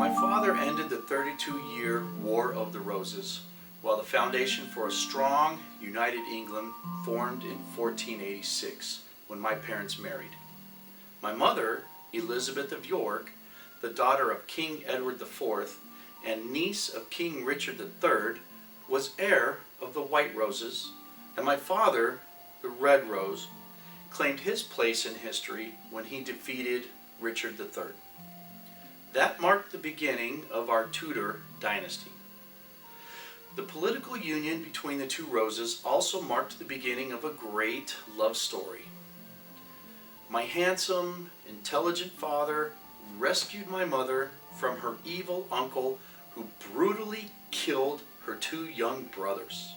My father ended the 32-year War of the Roses, while the foundation for a strong, united England formed in 1486, when my parents married. My mother, Elizabeth of York, the daughter of King Edward IV and niece of King Richard III, was heir of the White Roses, and my father, the Red Rose, claimed his place in history when he defeated Richard III. That marked the beginning of our Tudor dynasty. The political union between the two Roses also marked the beginning of a great love story. My handsome, intelligent father rescued my mother from her evil uncle who brutally killed her two young brothers.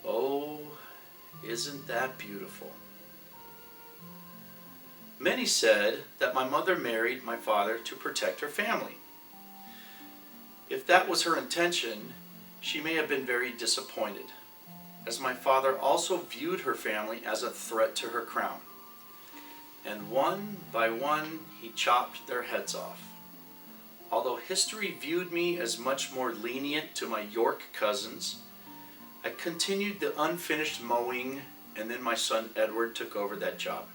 Oh, isn't that beautiful? Many said that my mother married my father to protect her family. If that was her intention, she may have been very disappointed, as my father also viewed her family as a threat to her crown. And one by one, he chopped their heads off. Although history viewed me as much more lenient to my York cousins, I continued the unfinished mowing, and then my son Edward took over that job.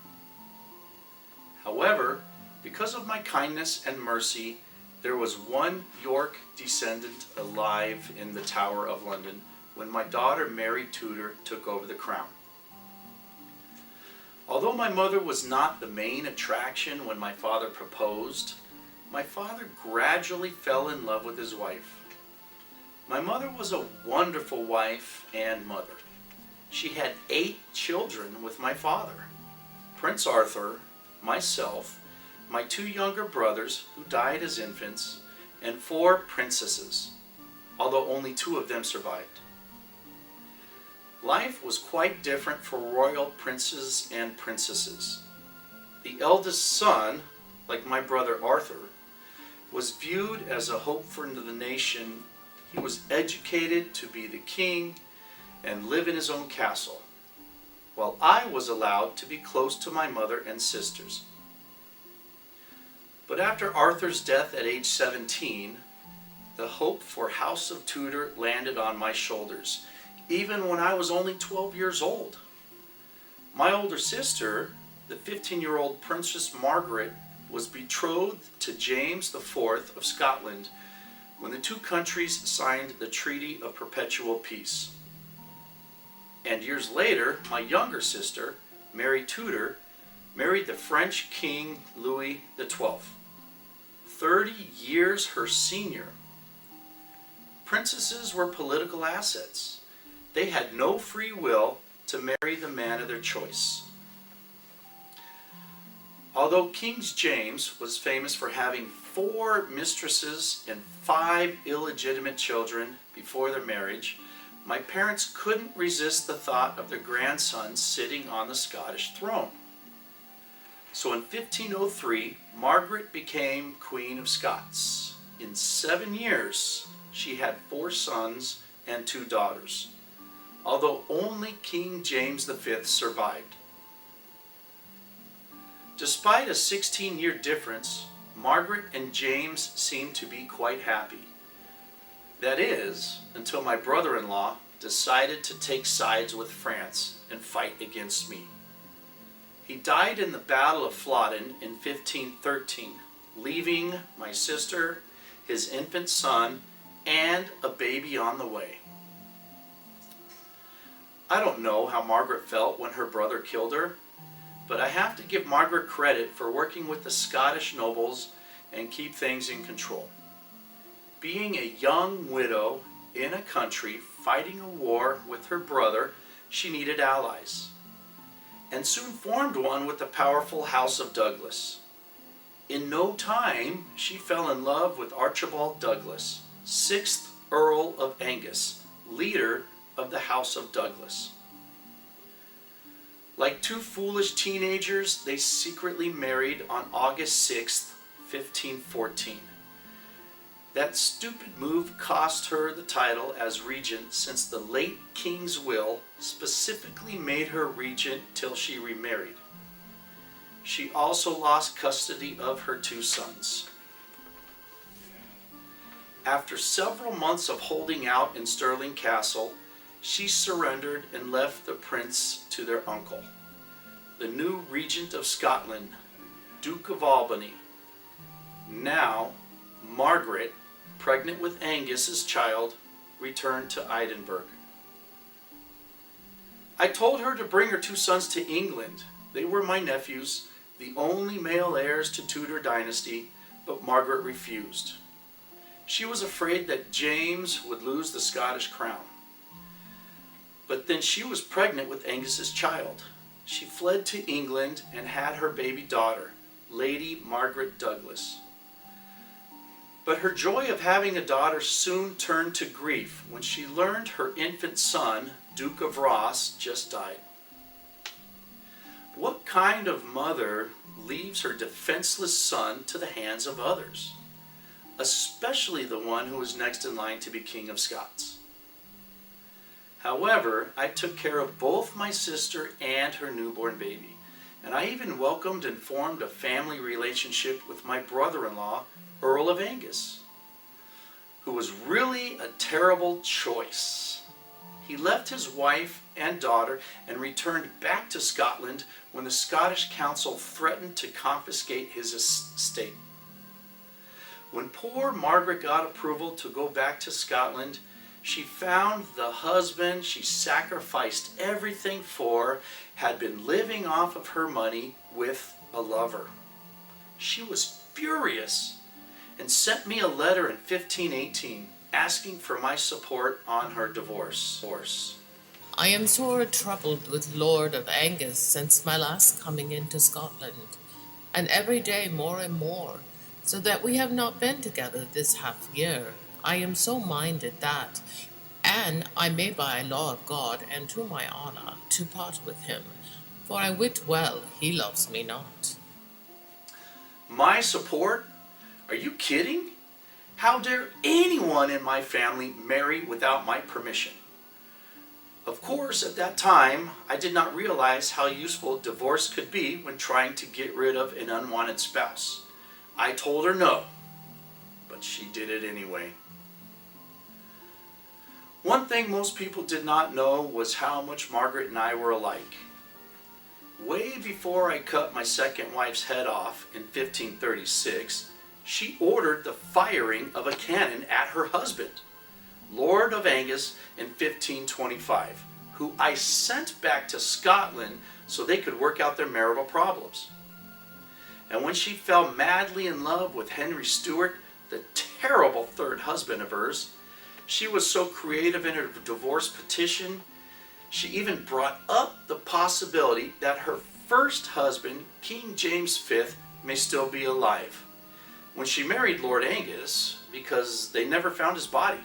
However, because of my kindness and mercy, there was one York descendant alive in the Tower of London when my daughter Mary Tudor took over the crown. Although my mother was not the main attraction when my father proposed, my father gradually fell in love with his wife. My mother was a wonderful wife and mother. She had 8 children with my father: Prince Arthur, myself, my 2 younger brothers who died as infants, and 4 princesses, although only 2 of them survived. Life was quite different for royal princes and princesses. The eldest son, like my brother Arthur, was viewed as a hope for the nation. He was educated to be the king and live in his own castle, while I was allowed to be close to my mother and sisters. But after Arthur's death at age 17, the hope for House of Tudor landed on my shoulders, even when I was only 12 years old. My older sister, the 15-year-old Princess Margaret, was betrothed to James IV of Scotland when the two countries signed the Treaty of Perpetual Peace. And years later, my younger sister, Mary Tudor, married the French King Louis XII, 30 years her senior. Princesses were political assets. They had no free will to marry the man of their choice. Although King James was famous for having 4 mistresses and 5 illegitimate children before their marriage, my parents couldn't resist the thought of their grandson sitting on the Scottish throne. So in 1503, Margaret became Queen of Scots. In 7 years, she had 4 sons and 2 daughters, although only King James V survived. Despite a 16-year difference, Margaret and James seemed to be quite happy. That is, until my brother-in-law decided to take sides with France and fight against me. He died in the Battle of Flodden in 1513, leaving my sister, his infant son, and a baby on the way. I don't know how Margaret felt when her brother killed her, but I have to give Margaret credit for working with the Scottish nobles and keep things in control. Being a young widow in a country fighting a war with her brother, she needed allies, and soon formed one with the powerful House of Douglas. In no time, she fell in love with Archibald Douglas, 6th Earl of Angus, leader of the House of Douglas. Like 2 foolish teenagers, they secretly married on August 6th, 1514. That stupid move cost her the title as regent, since the late king's will specifically made her regent till she remarried. She also lost custody of her 2 sons. After several months of holding out in Stirling Castle, she surrendered and left the prince to their uncle, the new regent of Scotland, Duke of Albany. Now, Margaret, pregnant with Angus's child, returned to Edinburgh. I told her to bring her 2 sons to England. They were my nephews, the only male heirs to Tudor dynasty, but Margaret refused. She was afraid that James would lose the Scottish crown. But then she was pregnant with Angus's child. She fled to England and had her baby daughter, Lady Margaret Douglas. But her joy of having a daughter soon turned to grief when she learned her infant son, Duke of Ross, just died. What kind of mother leaves her defenseless son to the hands of others, especially the one who is next in line to be King of Scots? However, I took care of both my sister and her newborn baby, and I even welcomed and formed a family relationship with my brother-in-law, Earl of Angus, who was really a terrible choice. He left his wife and daughter and returned back to Scotland when the Scottish Council threatened to confiscate his estate. When poor Margaret got approval to go back to Scotland, she found the husband she sacrificed everything for had been living off of her money with a lover. She was furious and sent me a letter in 1518 asking for my support on her divorce. I am sore troubled with Lord of Angus since my last coming into Scotland, and every day more and more, so that we have not been together this half year. I am so minded that, and I may by law of God and to my honour, to part with him, for I wit well he loves me not. My support? Are you kidding? How dare anyone in my family marry without my permission? Of course, at that time, I did not realize how useful divorce could be when trying to get rid of an unwanted spouse. I told her no, but she did it anyway. One thing most people did not know was how much Margaret and I were alike. Way before I cut my second wife's head off in 1536, she ordered the firing of a cannon at her husband, Lord of Angus, in 1525, who I sent back to Scotland so they could work out their marital problems. And when she fell madly in love with Henry Stuart, the terrible third husband of hers, she was so creative in her divorce petition, she even brought up the possibility that her first husband, King James V, may still be alive when she married Lord Angus, because they never found his body.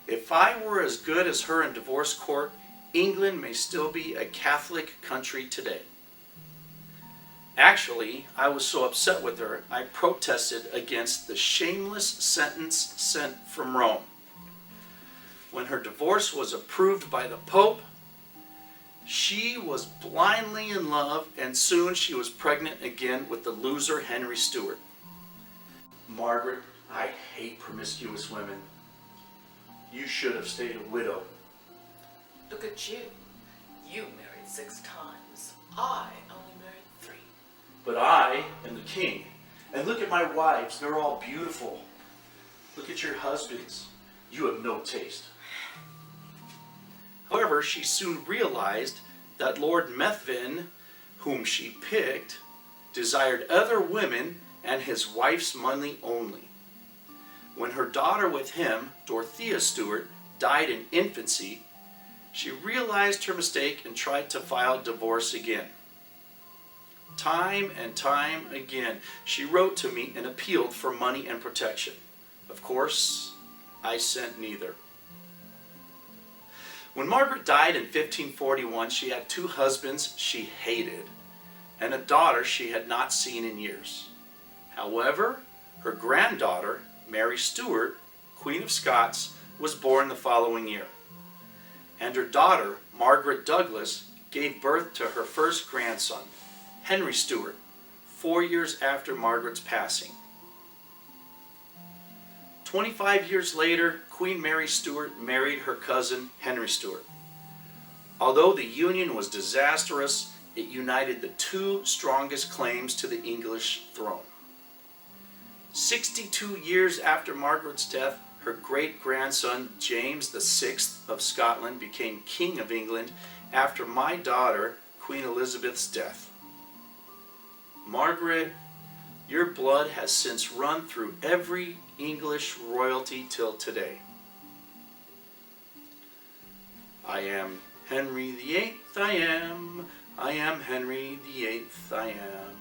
If I were as good as her in divorce court, England may still be a Catholic country today. Actually, I was so upset with her, I protested against the shameless sentence sent from Rome. When her divorce was approved by the Pope, she was blindly in love, and soon she was pregnant again with the loser Henry Stuart. Margaret, I hate promiscuous women. You should have stayed a widow. Look at you. You married 6 times. I only married 3. But I am the king. And look at my wives. They're all beautiful. Look at your husbands. You have no taste. However, she soon realized that Lord Methven, whom she picked, desired other women and his wife's money only. When her daughter with him, Dorothea Stuart, died in infancy, she realized her mistake and tried to file divorce again. Time and time again, she wrote to me and appealed for money and protection. Of course, I sent neither. When Margaret died in 1541, she had 2 husbands she hated and a daughter she had not seen in years. However, her granddaughter, Mary Stuart, Queen of Scots, was born the following year. And her daughter, Margaret Douglas, gave birth to her first grandson, Henry Stuart, 4 years after Margaret's passing. 25 years later, Queen Mary Stuart married her cousin Henry Stuart. Although the union was disastrous, it united the two strongest claims to the English throne. 62 years after Margaret's death, her great-grandson James VI of Scotland became King of England after my daughter, Queen Elizabeth's death. Margaret, your blood has since run through every English royalty till today. I am Henry VIII, I am Henry VIII, I am.